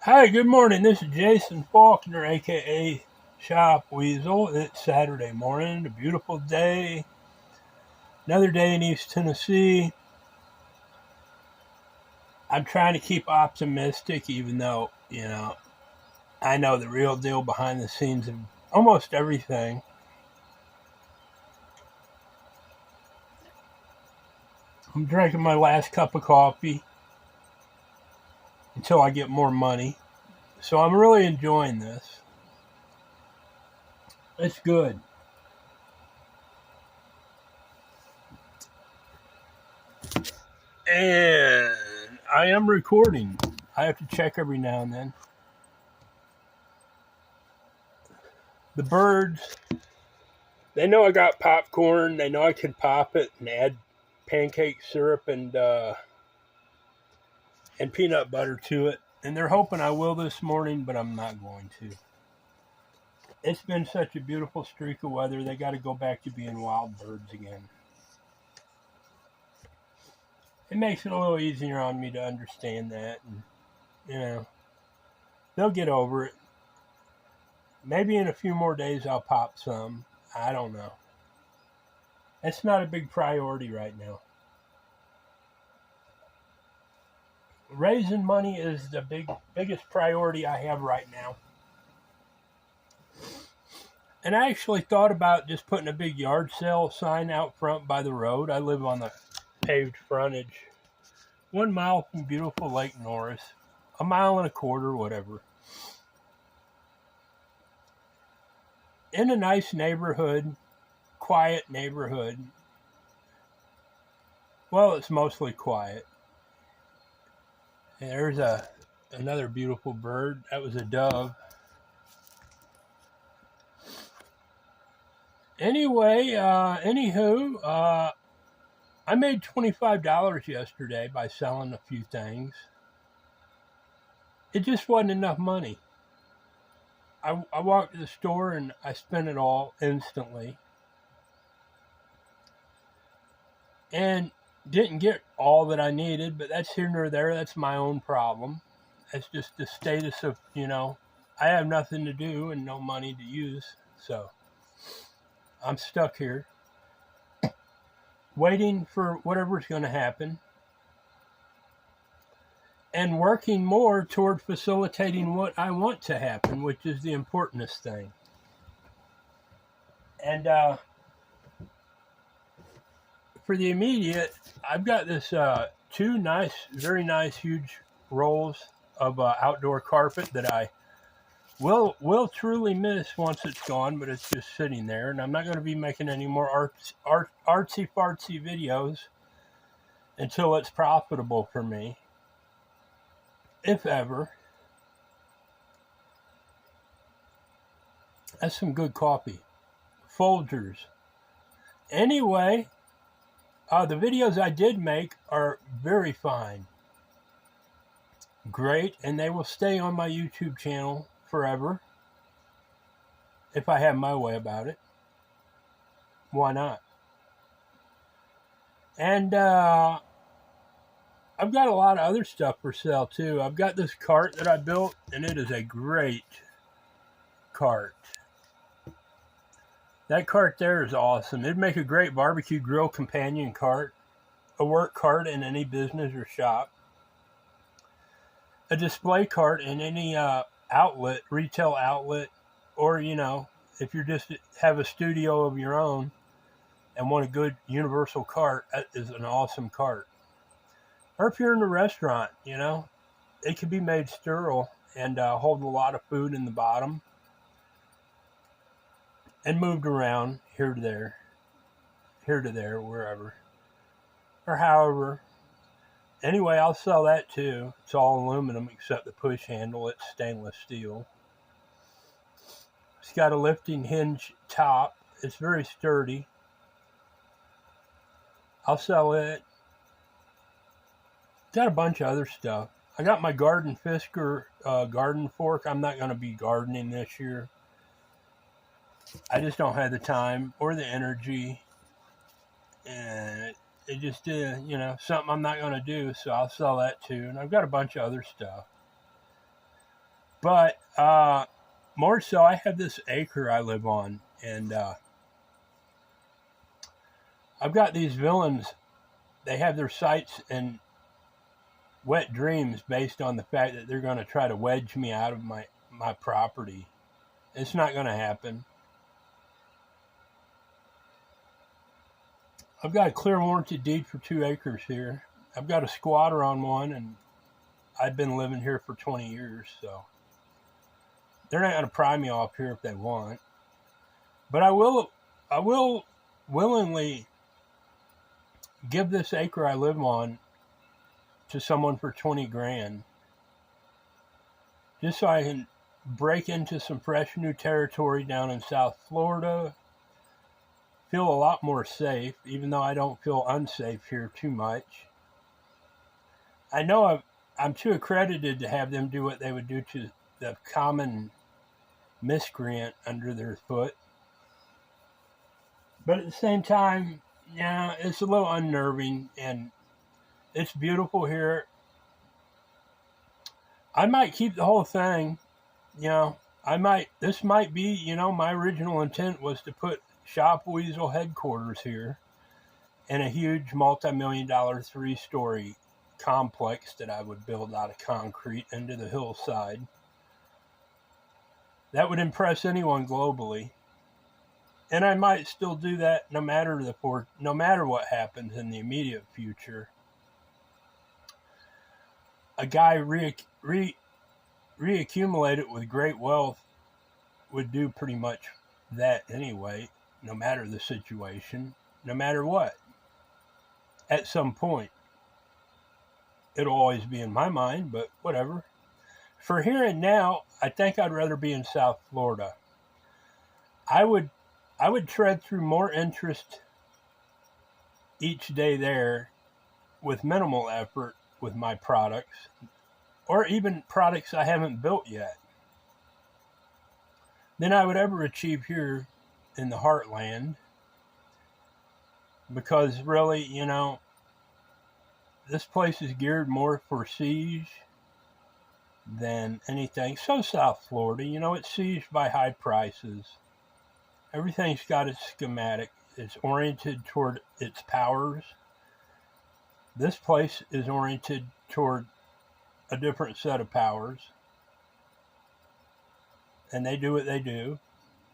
Hi, good morning. This is Jason Faulkner, aka Shop Weasel. It's Saturday morning, a beautiful day. Another day in East Tennessee. I'm trying to keep optimistic, even though, I know the real deal behind the scenes of almost everything. I'm drinking my last cup of coffee until I get more money. So I'm really enjoying this. It's good. And I am recording. I have to check every now and then. The birds, they know I got popcorn. They know I can pop it and add pancake syrup and peanut butter to it. And they're hoping I will this morning, but I'm not going to. It's been such a beautiful streak of weather. They got to go back to being wild birds again. It makes it a little easier on me to understand that. And, you know, they'll get over it. Maybe in a few more days I'll pop some. I don't know. It's not a big priority right now. Raising money is the biggest priority I have right now. And I actually thought about just putting a big yard sale sign out front by the road. I live on the paved frontage, 1 mile from beautiful Lake Norris, a mile and a quarter, whatever. In a nice neighborhood, quiet neighborhood. Well, it's mostly quiet. And there's another beautiful bird. That was a dove. Anyway, I made $25 yesterday by selling a few things. It just wasn't enough money. I walked to the store and I spent it all instantly. And didn't get all that I needed, but that's here nor there. That's my own problem. That's just the status of, I have nothing to do and no money to use. So I'm stuck here waiting for whatever's going to happen and working more toward facilitating what I want to happen, which is the importantest thing. And for the immediate, I've got this two very nice, huge rolls of outdoor carpet that I will truly miss once it's gone, but it's just sitting there. And I'm not going to be making any more artsy fartsy videos until it's profitable for me, if ever. That's some good coffee. Folgers. Anyway, the videos I did make are very fine. Great, and they will stay on my YouTube channel forever. If I have my way about it. Why not? And I've got a lot of other stuff for sale too. I've got this cart that I built, and it is a great cart. That cart there is awesome. It'd make a great barbecue grill companion cart, a work cart in any business or shop, a display cart in any retail outlet, or if you just have a studio of your own and want a good universal cart, that is an awesome cart. Or if you're in a restaurant, it can be made sterile and hold a lot of food in the bottom and moved around here to there, wherever, or however. Anyway, I'll sell that too. It's all aluminum except the push handle. It's stainless steel. It's got a lifting hinge top. It's very sturdy. I'll sell it. Got a bunch of other stuff. I got my garden Fisker garden fork. I'm not going to be gardening this year. I just don't have the time or the energy. And it just something I'm not going to do. So I'll sell that too. And I've got a bunch of other stuff. But more so, I have this acre I live on, and I've got these villains. They have their sights and wet dreams based on the fact that they're going to try to wedge me out of my property. It's not going to happen. I've got a clear warranty deed for 2 acres here. I've got a squatter on one, and I've been living here for 20 years, so they're not going to pry me off here if they want. But I will willingly give this acre I live on to someone for 20 grand, just so I can break into some fresh new territory down in South Florida, feel a lot more safe, even though I don't feel unsafe here too much. I know I'm too accredited to have them do what they would do to the common miscreant under their foot. But at the same time, yeah, it's a little unnerving, and it's beautiful here. I might keep the whole thing, this might be, my original intent was to put Shop Weasel headquarters here in a huge multi-million-dollar 3-story complex that I would build out of concrete into the hillside. That would impress anyone globally. And I might still do that no matter what happens in the immediate future. A guy reaccumulated with great wealth would do pretty much that anyway, no matter the situation, no matter what. At some point. It'll always be in my mind, but whatever. For here and now, I think I'd rather be in South Florida. I would tread through more interest each day there with minimal effort with my products, or even products I haven't built yet, than I would ever achieve here in the heartland. Because really, this place is geared more for siege than anything. So South Florida, it's sieged by high prices. Everything's got its schematic. It's oriented toward its powers. This place is oriented toward a different set of powers. And they do what they do.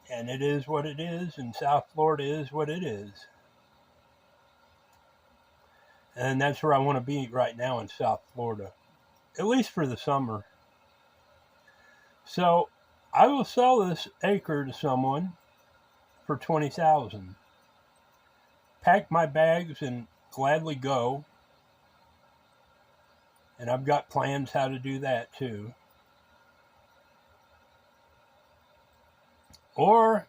And it is what it is. And South Florida is what it is. And that's where I want to be right now in South Florida, at least for the summer. So I will sell this acre to someone for $20,000. Pack my bags and gladly go. And I've got plans how to do that too. Or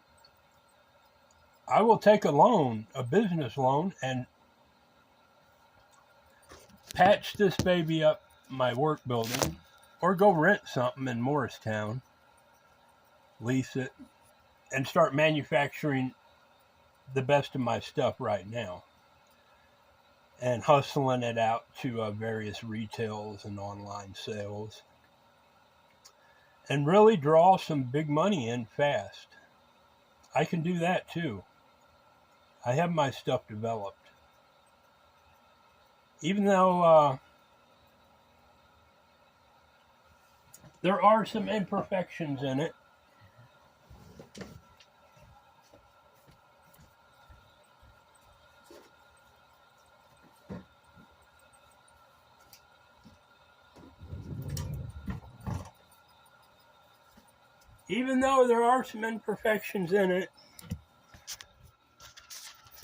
I will take a loan, a business loan, and patch this baby up my work building, or go rent something in Morristown, lease it, and start manufacturing the best of my stuff right now and hustling it out to various retails and online sales, and really draw some big money in fast. I can do that too. I have my stuff developed. Even though there are some imperfections in it,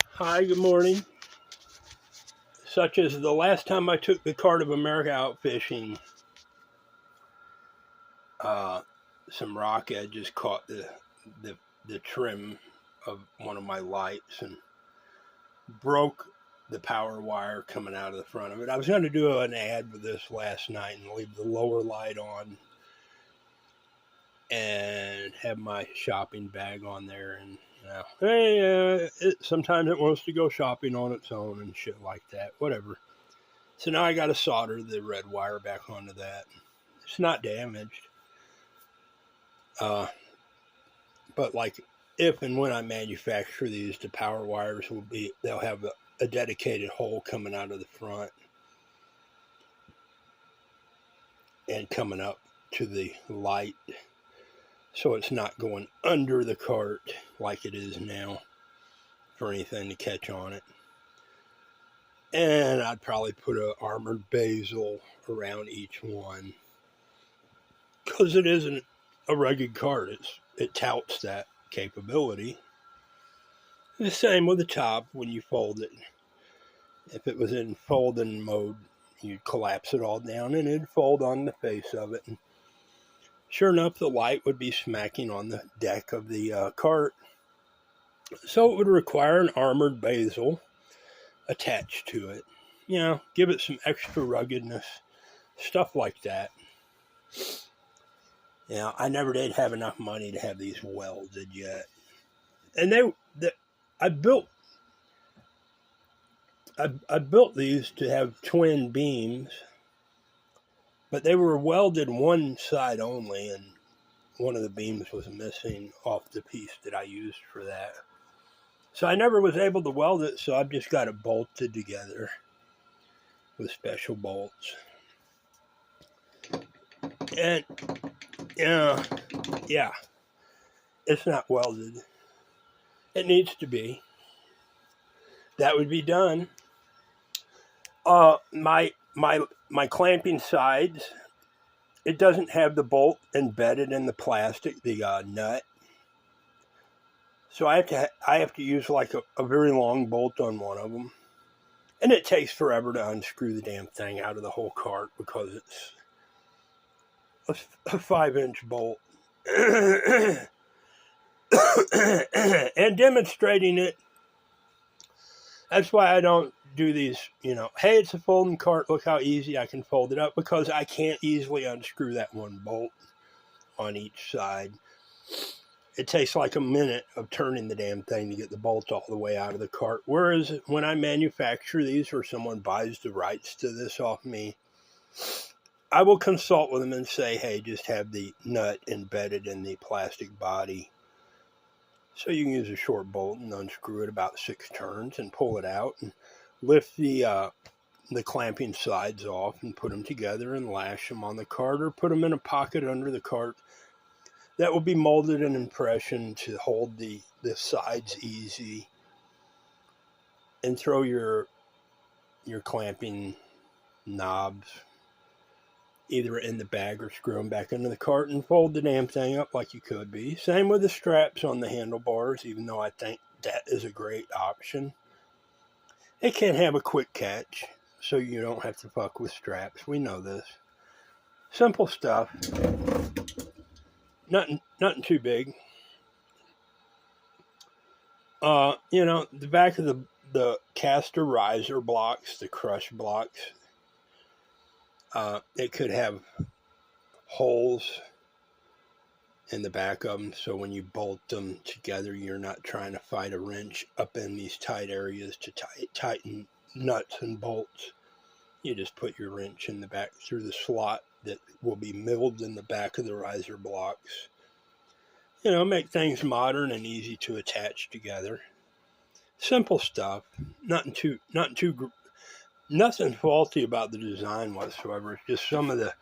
hi, good morning. Such as the last time I took the Cart of America out fishing, some rock edges caught the trim of one of my lights and broke the power wire coming out of the front of it. I was going to do an ad with this last night and leave the lower light on and have my shopping bag on there, and hey, sometimes it wants to go shopping on its own and shit like that, whatever. So now I got to solder the red wire back onto that. It's not damaged. But like if and when I manufacture these, the power wires they'll have a dedicated hole coming out of the front and coming up to the light, so it's not going under the cart like it is now for anything to catch on it. And I'd probably put an armored basil around each one, because it isn't a rugged cart. It touts that capability. The same with the top when you fold it. If it was in folding mode, you'd collapse it all down and it'd fold on the face of it. And sure enough, the light would be smacking on the deck of the cart. So it would require an armored basil attached to it. You know, give it some extra ruggedness, stuff like that. You know, I never did have enough money to have these welded yet. And I built these to have twin beams, but they were welded one side only, and one of the beams was missing off the piece that I used for that. So I never was able to weld it, so I've just got it bolted together with special bolts. And, yeah, it's not welded. It needs to be. That would be done. My clamping sides, it doesn't have the bolt embedded in the plastic, the nut. So I have to use like a very long bolt on one of them. And it takes forever to unscrew the damn thing out of the whole cart because it's a 5-inch bolt. And demonstrating it, that's why I don't do these, hey, it's a folding cart, look how easy I can fold it up, because I can't easily unscrew that one bolt on each side. It takes like a minute of turning the damn thing to get the bolt all the way out of the cart. Whereas when I manufacture these or someone buys the rights to this off me, I will consult with them and say, hey, just have the nut embedded in the plastic body. So you can use a short bolt and unscrew it about 6 turns and pull it out and lift the clamping sides off and put them together and lash them on the cart, or put them in a pocket under the cart that will be molded in impression to hold the sides easy, and throw your clamping knobs either in the bag or screw them back into the cart and fold the damn thing up like you could be. Same with the straps on the handlebars, even though I think that is a great option. It can have a quick catch, so you don't have to fuck with straps. We know this. Simple stuff. Nothing too big. The back of the caster riser blocks, the crush blocks, it could have holes in the back of them, so when you bolt them together, you're not trying to fight a wrench up in these tight areas to tighten nuts and bolts. You just put your wrench in the back through the slot that will be milled in the back of the riser blocks. Make things modern and easy to attach together. Simple stuff. Nothing faulty about the design whatsoever. It's just some of the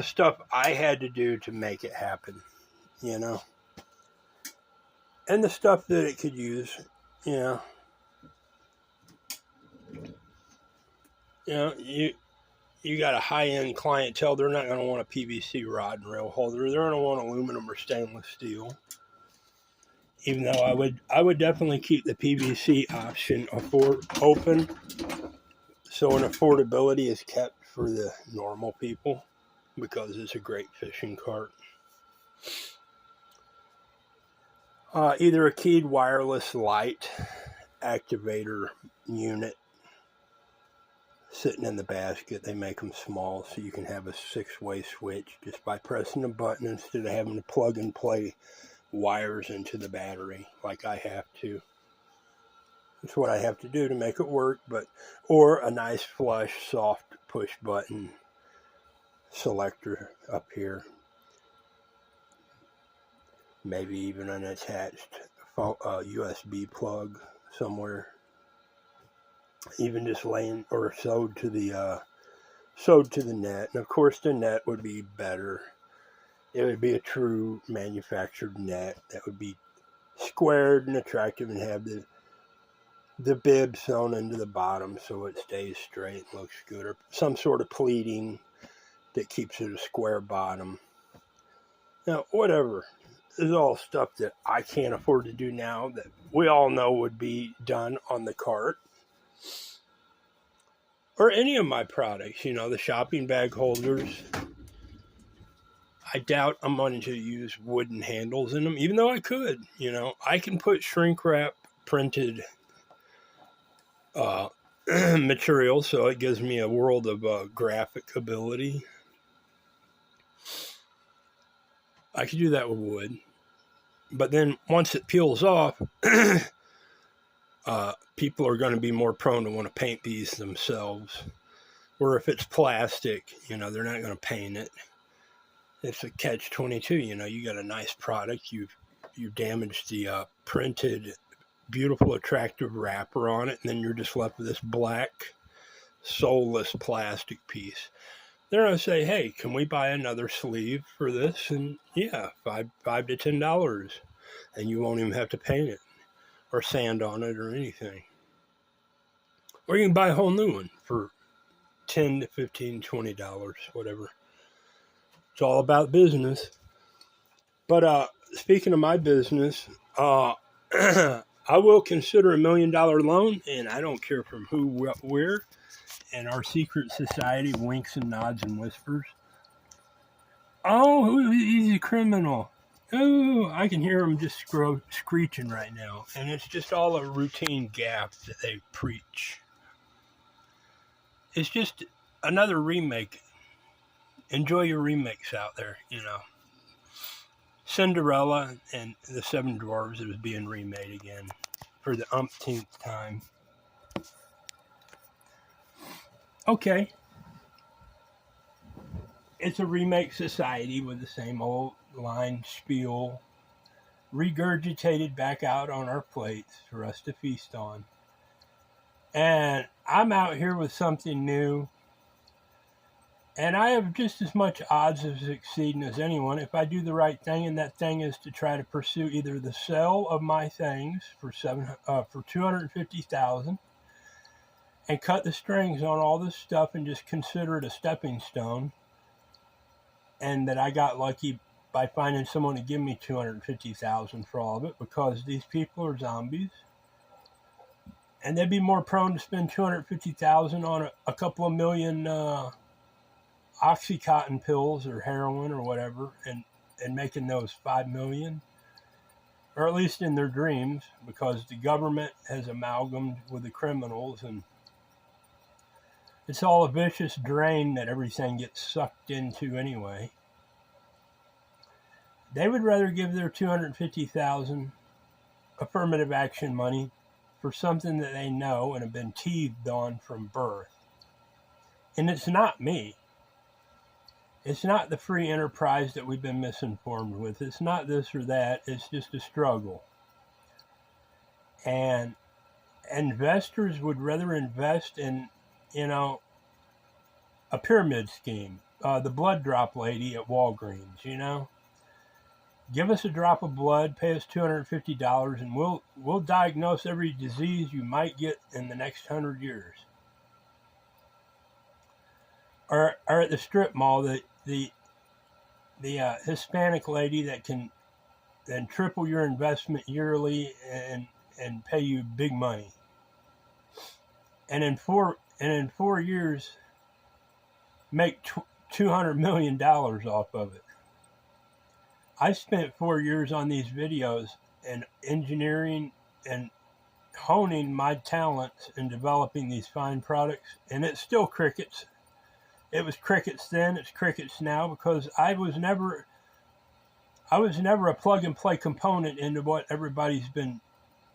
stuff I had to do to make it happen, and the stuff that it could use, you got a high-end clientele. They're not going to want a PVC rod and rail holder. They're going to want aluminum or stainless steel. Even though I would definitely keep the PVC option open, so an affordability is kept for the normal people, because it's a great fishing cart. Either a keyed wireless light activator unit sitting in the basket. They make them small so you can have a 6-way switch just by pressing a button instead of having to plug and play wires into the battery like I have to. That's what I have to do to make it work, or a nice flush, soft push button selector up here. maybe even an attached USB plug somewhere, even just laying or sewed to the net. And of course, the net would be better. It would be a true manufactured net that would be squared and attractive and have the bib sewn into the bottom so it stays straight and looks good, or some sort of pleating that keeps it a square bottom. Now, whatever. This is all stuff that I can't afford to do now that we all know would be done on the cart. Or any of my products, the shopping bag holders. I doubt I'm going to use wooden handles in them, even though I could. I can put shrink wrap printed material, so it gives me a world of graphic ability. I could do that with wood. But then once it peels off, people are going to be more prone to want to paint these themselves. Or if it's plastic, they're not going to paint it. It's a catch-22. You got a nice product. You damaged the printed, beautiful, attractive wrapper on it, and then you're just left with this black, soulless plastic piece. They're going to say, hey, can we buy another sleeve for this? And yeah, $5 to $10. And you won't even have to paint it or sand on it or anything. Or you can buy a whole new one for $10 to $15, $20, whatever. It's all about business. But speaking of my business, I will consider $1 million loan, and I don't care from who, where. And our secret society winks and nods and whispers. Oh, he's a criminal. Oh, I can hear him just screeching right now. And it's just all a routine gaffe that they preach. It's just another remake. Enjoy your remakes out there, Cinderella and the Seven Dwarfs is being remade again for the umpteenth time. Okay. It's a remake society with the same old line spiel regurgitated back out on our plates for us to feast on. And I'm out here with something new. And I have just as much odds of succeeding as anyone if I do the right thing, and that thing is to try to pursue either the sale of my things for $250,000 and cut the strings on all this stuff and just consider it a stepping stone, and that I got lucky by finding someone to give me $250,000 for all of it, because these people are zombies, and they'd be more prone to spend $250,000 on a couple of million Oxycontin pills or heroin or whatever, and making those $5 million, or at least in their dreams, because the government has amalgamated with the criminals, and it's all a vicious drain that everything gets sucked into anyway. They would rather give their $250,000 affirmative action money for something that they know and have been teethed on from birth. And it's not me. It's not the free enterprise that we've been misinformed with. It's not this or that. It's just a struggle. And investors would rather invest in, a pyramid scheme. The blood drop lady at Walgreens, Give us a drop of blood, pay us $250, and we'll diagnose every disease you might get in the next 100 years. Or at the strip mall, the Hispanic lady that can then triple your investment yearly and pay you big money. And in 4 years, make $200 million off of it. I spent 4 years on these videos and engineering and honing my talents in developing these fine products, and it's still crickets. It was crickets then, it's crickets now, because I was never a plug and play component into what everybody's been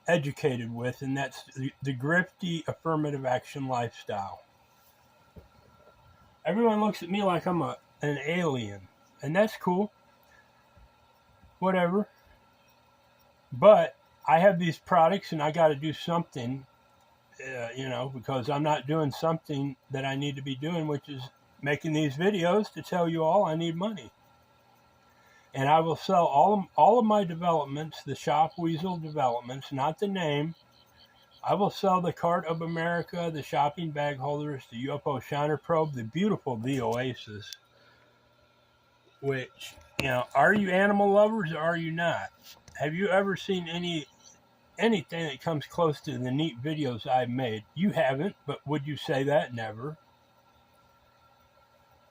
educated with, and that's the grifty affirmative action lifestyle. Everyone looks at me like I'm an alien, and that's cool. Whatever. But I have these products and I got to do something, because I'm not doing something that I need to be doing, which is making these videos to tell you all I need money. And I will sell all of my developments, the Shop Weasel developments, not the name. I will sell the Cart of America, the shopping bag holders, the UFO Shiner Probe, the beautiful The Oasis, which, are you animal lovers or are you not? Have you ever seen anything that comes close to the neat videos I've made? You haven't, but would you say that? Never.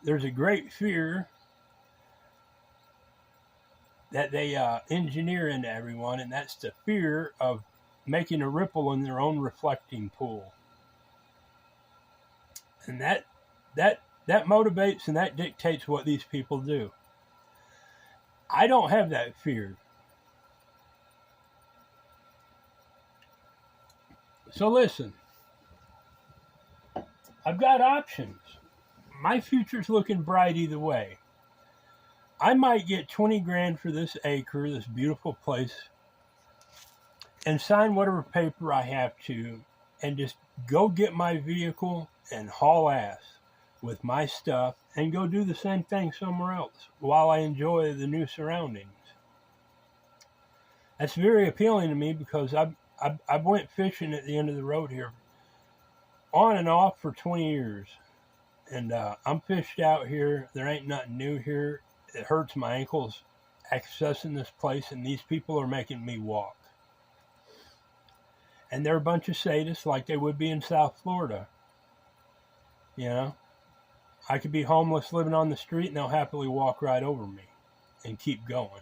There's a great fear that they engineer into everyone, and that's the fear of making a ripple in their own reflecting pool. And that motivates and that dictates what these people do. I don't have that fear. So listen, I've got options. My future's looking bright either way. I might get 20 grand for this acre, this beautiful place, and sign whatever paper I have to, and just go get my vehicle and haul ass with my stuff and go do the same thing somewhere else while I enjoy the new surroundings. That's very appealing to me because I went fishing at the end of the road here on and off for 20 years. And I'm fished out here. There ain't nothing new here. It hurts my ankles accessing this place, and these people are making me walk. And they're a bunch of sadists like they would be in South Florida. I could be homeless living on the street, and they'll happily walk right over me and keep going.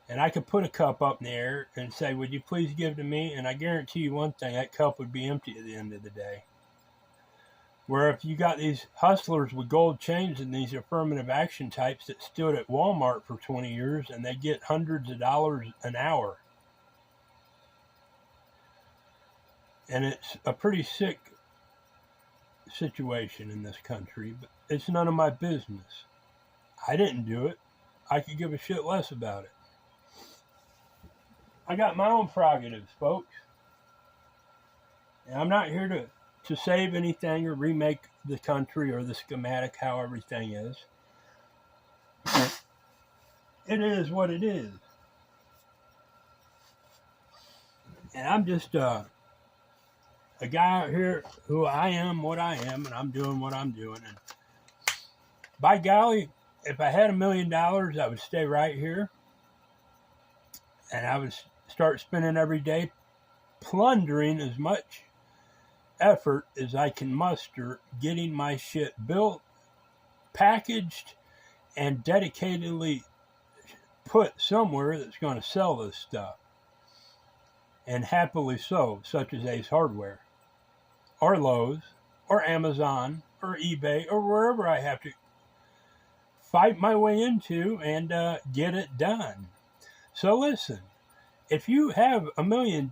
And I could put a cup up in the air and say, would you please give to me? And I guarantee you one thing, that cup would be empty at the end of the day. Where if you got these hustlers with gold chains and these affirmative action types that stood at Walmart for 20 years and they get hundreds of dollars an hour. And it's a pretty sick situation in this country, but it's none of my business. I didn't do it. I could give a shit less about it. I got my own prerogatives, folks. And I'm not here to save anything or remake the country or the schematic how everything is. It is what it is. And I'm just a guy out here who I am what I am, and I'm doing what I'm doing. And by golly, if I had $1 million, I would stay right here. And I would start spending every day plundering as much effort as I can muster, getting my shit built, packaged, and dedicatedly put somewhere that's going to sell this stuff. And happily so, such as Ace Hardware, or Lowe's, or Amazon, or eBay, or wherever I have to fight my way into and get it done. So listen, if you have $1 million,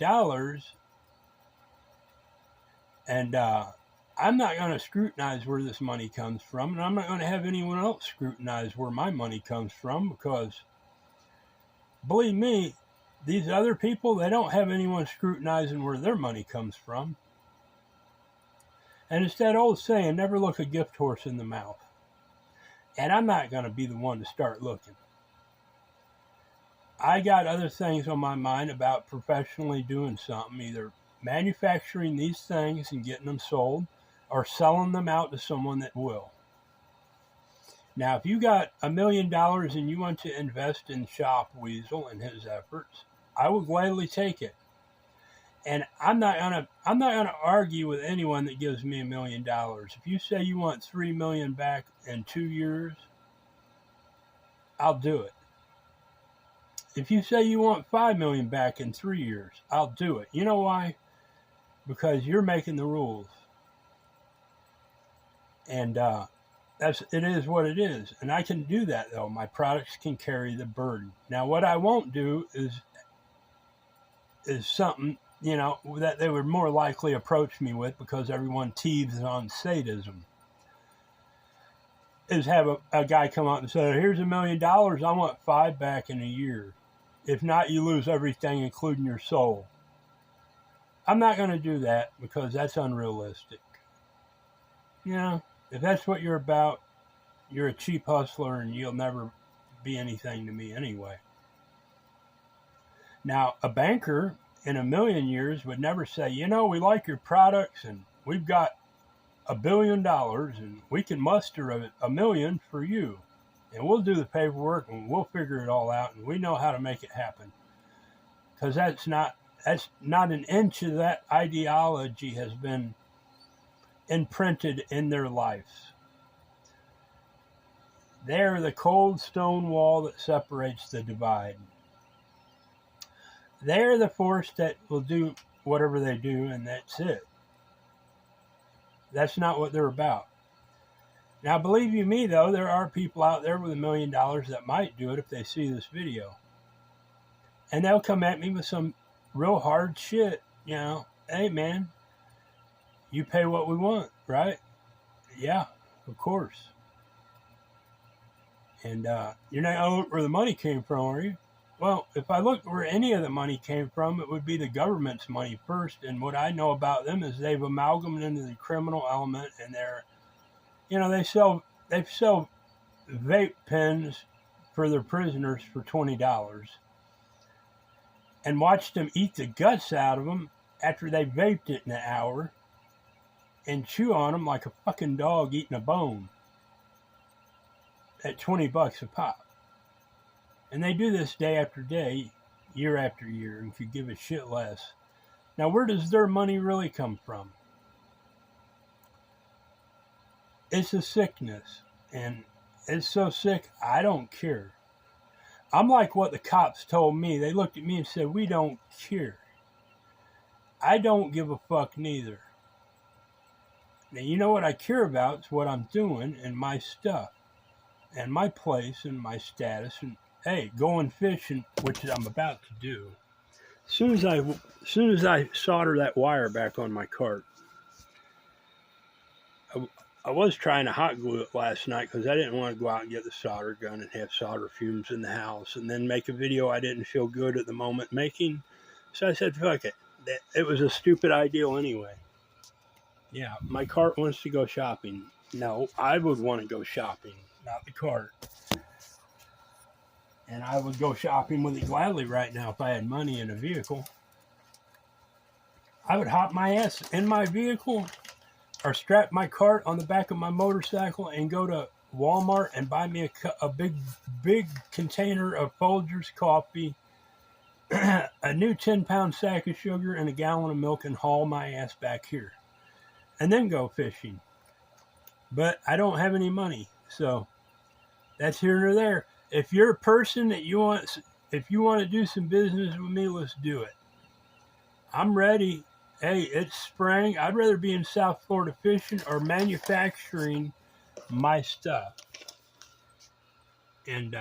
and I'm not going to scrutinize where this money comes from, and I'm not going to have anyone else scrutinize where my money comes from, because believe me, these other people, they don't have anyone scrutinizing where their money comes from. And it's that old saying, never look a gift horse in the mouth. And I'm not going to be the one to start looking. I got other things on my mind about professionally doing something, either manufacturing these things and getting them sold, or selling them out to someone that will. Now, if you got $1 million and you want to invest in Shop Weasel and his efforts, I will gladly take it. And I'm not gonna argue with anyone that gives me $1 million. If you say you want $3 million back in 2 years, I'll do it. If you say you want $5 million back in 3 years, I'll do it. You know why? Because you're making the rules. And it is what it is. And I can do that, though. My products can carry the burden. Now, what I won't do is something, that they would more likely approach me with, because everyone teethes on sadism, is have a guy come out and say, here's $1 million, I want 5 back in a year. If not, you lose everything, including your soul. I'm not going to do that because that's unrealistic. You know, if that's what you're about, you're a cheap hustler and you'll never be anything to me anyway. Now, a banker in a million years would never say, you know, we like your products and we've got $1 billion and we can muster a million for you. And we'll do the paperwork and we'll figure it all out and we know how to make it happen. Because that's not an inch of that ideology has been imprinted in their lives. They're the cold stone wall that separates the divide. They're the force that will do whatever they do, and that's it. That's not what they're about. Now, believe you me, though, there are people out there with $1 million that might do it if they see this video. And they'll come at me with some real hard shit, you know. Hey, man, you pay what we want, right? Yeah, of course. And you're not going to look where the money came from, are you? Well, if I looked where any of the money came from, it would be the government's money first. And what I know about them is they've amalgamated into the criminal element, and they're, you know, they sell vape pens for their prisoners for $20, and watch them eat the guts out of them after they vaped it in an hour, and chew on them like a fucking dog eating a bone at $20 a pop. And they do this day after day, year after year, and could give a shit less. Now, where does their money really come from? It's a sickness, and it's so sick, I don't care. I'm like what the cops told me. They looked at me and said, we don't care. I don't give a fuck neither. Now, you know what I care about is what I'm doing and my stuff and my place and my status and, hey, going fishing, which I'm about to do. As soon as I solder that wire back on my cart, I was trying to hot glue it last night because I didn't want to go out and get the solder gun and have solder fumes in the house and then make a video I didn't feel good at the moment making. So I said, fuck it. It was a stupid idea anyway. Yeah, my cart wants to go shopping. No, I would want to go shopping, not the cart. And I would go shopping with it gladly right now if I had money in a vehicle. I would hop my ass in my vehicle or strap my cart on the back of my motorcycle and go to Walmart and buy me a big container of Folgers coffee, a new 10-pound sack of sugar, and a gallon of milk and haul my ass back here. And then go fishing. But I don't have any money, so that's here or there. If you're a person that if you want to do some business with me, let's do it. I'm ready. Hey, it's spring. I'd rather be in South Florida fishing or manufacturing my stuff. And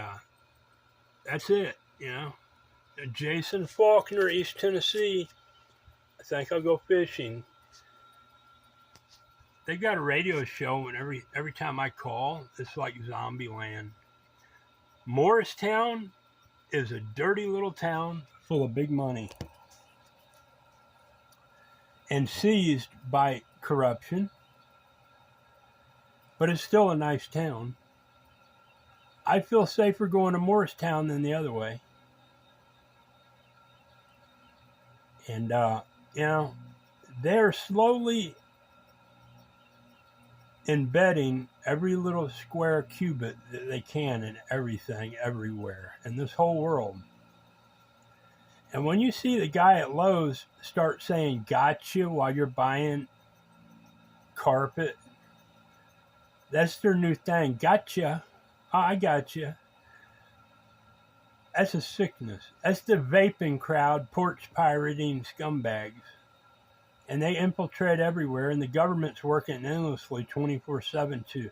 that's it, you know. Jason Faulkner, East Tennessee. I think I'll go fishing. They got a radio show, and every time I call, it's like zombie land. Morristown is a dirty little town full of big money and seized by corruption, but it's still a nice town. I feel safer going to Morristown than the other way. And, you know, they're slowly embedding every little square cubit that they can in everything, everywhere, in this whole world. And when you see the guy at Lowe's start saying gotcha while you're buying carpet, that's their new thing. Gotcha. Oh, I gotcha. That's a sickness. That's the vaping crowd, porch pirating scumbags. And they infiltrate everywhere, and the government's working endlessly 24/7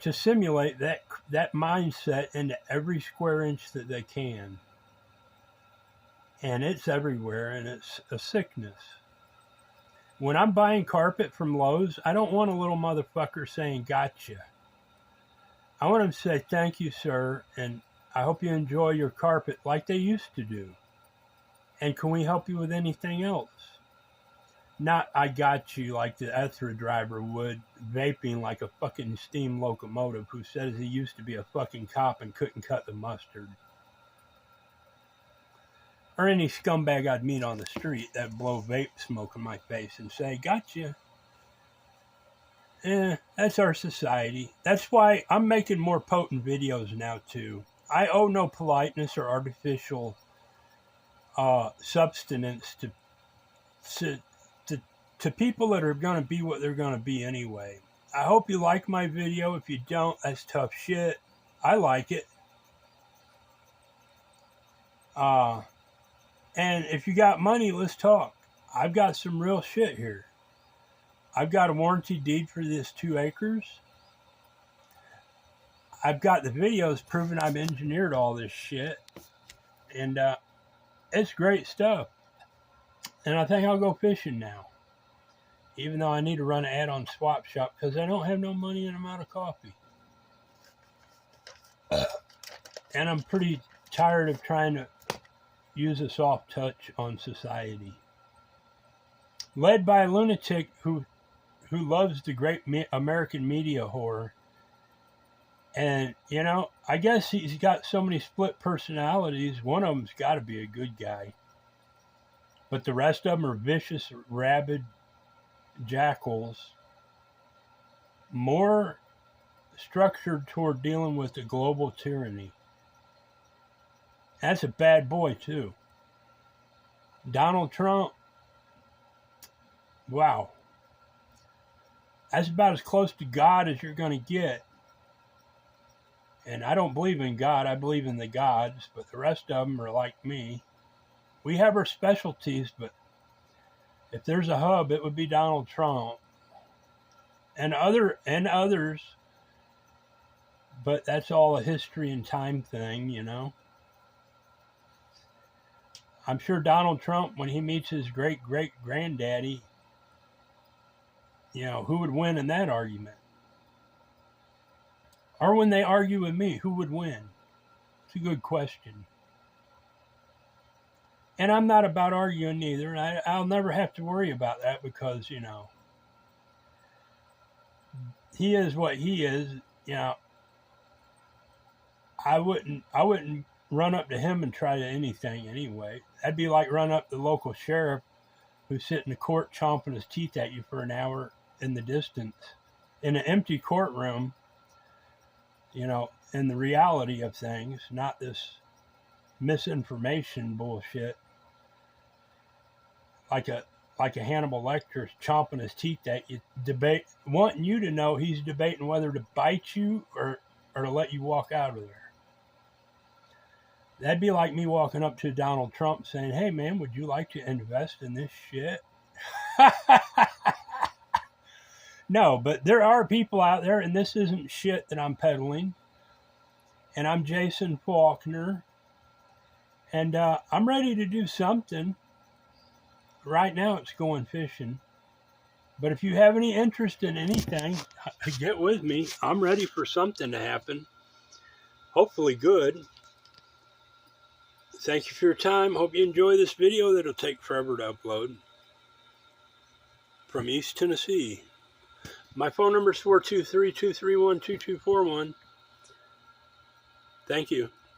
to simulate that mindset into every square inch that they can. And it's everywhere, and it's a sickness. When I'm buying carpet from Lowe's, I don't want a little motherfucker saying gotcha. I want him to say, thank you, sir, and I hope you enjoy your carpet like they used to do. And can we help you with anything else? Not I got you like the Ethra driver would, vaping like a fucking steam locomotive who says he used to be a fucking cop and couldn't cut the mustard. Or any scumbag I'd meet on the street that'd blow vape smoke in my face and say, gotcha. That's our society. That's why I'm making more potent videos now too. I owe no politeness or artificial substance to people that are going to be what they're going to be anyway. I hope you like my video. If you don't, that's tough shit. I like it. And if you got money, let's talk. I've got some real shit here. I've got a warranty deed for this 2 acres. I've got the videos proving I've engineered all this shit. And it's great stuff. And I think I'll go fishing now. Even though I need to run an ad on Swap Shop because I don't have no money and I'm out of coffee. And I'm pretty tired of trying to use a soft touch on society. Led by a lunatic who loves the great American media whore. And, you know, I guess he's got so many split personalities. One of them's got to be a good guy. But the rest of them are vicious, rabid jackals. More structured toward dealing with the global tyranny. That's a bad boy, too. Donald Trump. Wow. That's about as close to God as you're going to get. And I don't believe in God. I believe in the gods. But the rest of them are like me. We have our specialties, but if there's a hub, it would be Donald Trump. And others. But that's all a history and time thing, you know. I'm sure Donald Trump, when he meets his great-great-granddaddy, you know, who would win in that argument? Or when they argue with me, who would win? It's a good question. And I'm not about arguing either. I'll never have to worry about that because, you know, he is what he is. You know, I wouldn't run up to him and try to anything anyway. That'd be like run up the local sheriff who's sitting in court chomping his teeth at you for an hour in the distance in an empty courtroom, you know, in the reality of things, not this misinformation bullshit. Like a Hannibal Lecter chomping his teeth at you, wanting you to know he's debating whether to bite you or to let you walk out of there. That'd be like me walking up to Donald Trump saying, hey man, would you like to invest in this shit? No, but there are people out there, and this isn't shit that I'm peddling. And I'm Jason Faulkner. And I'm ready to do something. Right now it's going fishing. But if you have any interest in anything, get with me. I'm ready for something to happen. Hopefully good. Thank you for your time. Hope you enjoy this video that'll take forever to upload. From East Tennessee. My phone number is 423-231-2241. Thank you.